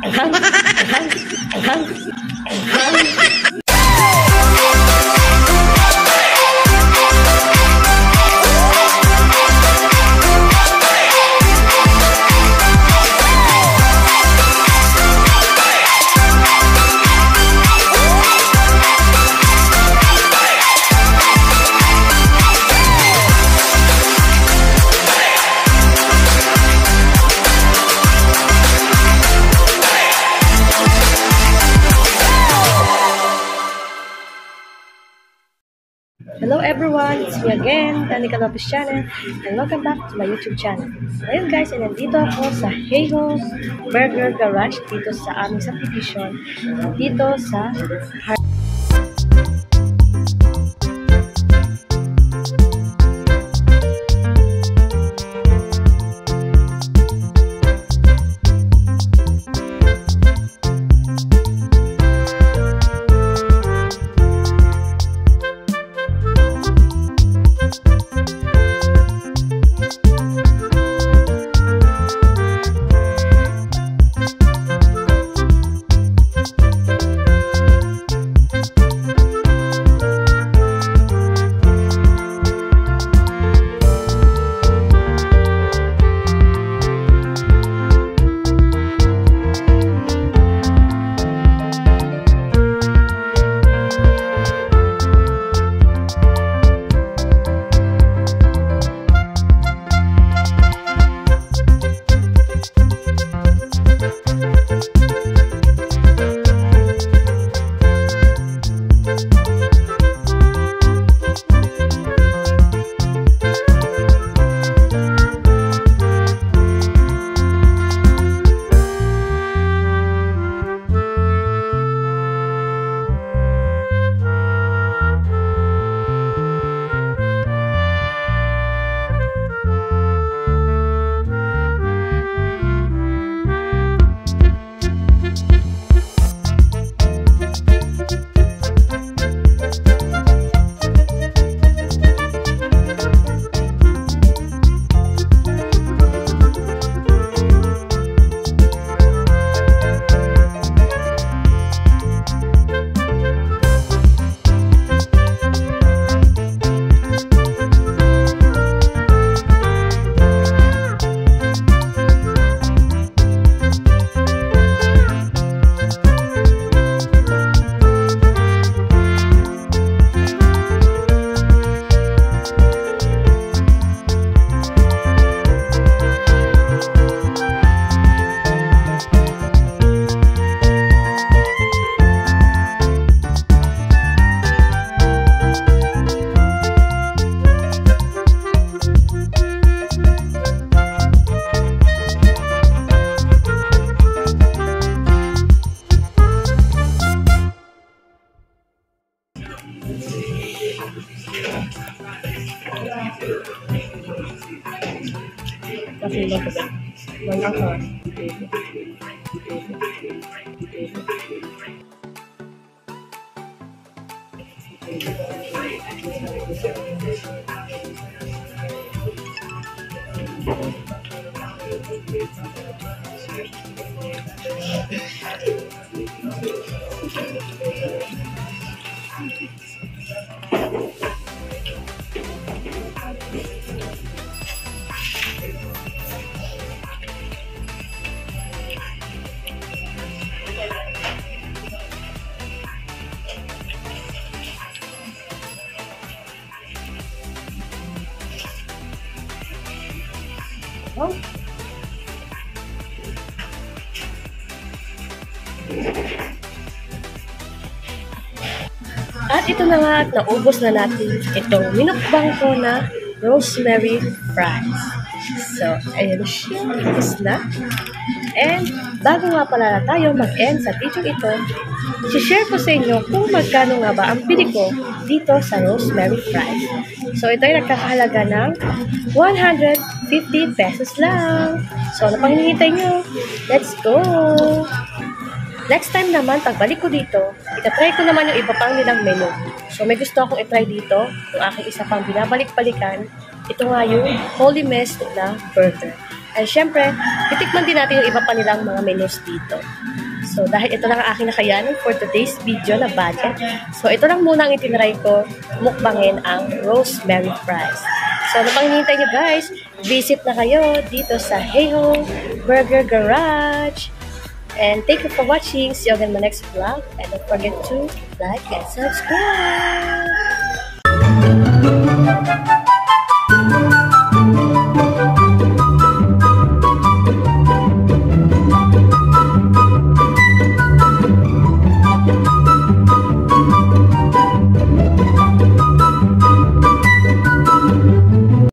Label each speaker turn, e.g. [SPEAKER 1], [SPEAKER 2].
[SPEAKER 1] Anghang. Anghang. Anghang. Anghang. Hello everyone, it's me again, Danica Lopez Channel, and welcome back to my YouTube channel. Ngayon guys, nandito ako sa Heyho's Burger Garage dito sa aming subdivision, dito sa kasi labas. Walang ka. Oh. At ito na nga at naubos na natin itong minukbang ko na rosemary fries. So, ayan siya. Tapos na. And, bago nga pala na tayo mag-end sa video ito, share ko sa inyo kung magkano nga ba ang bili ko dito sa rosemary fries. So, ito ay nagkakahalaga ng 150 pesos lang. So, ano pang hinihintay nyo? Let's go! Next time naman, pagbalik ko dito, itatry ko naman yung iba pang nilang menu. So, may gusto akong itry dito, yung aking isa pang binabalik-balikan. Ito nga yung Holy Mess na burger. And syempre, titikman din natin yung iba pa nilang mga menus dito. So, dahil ito lang ang aking nakayanan for today's video na budget. So, ito lang muna ang itinry ko, mukbangin ang rosemary fries. So, ano pang hinihintay nyo guys? Visit na kayo dito sa Hey Ho Burger Garage. And thank you for watching. See you again in my next vlog. And don't forget to like and subscribe.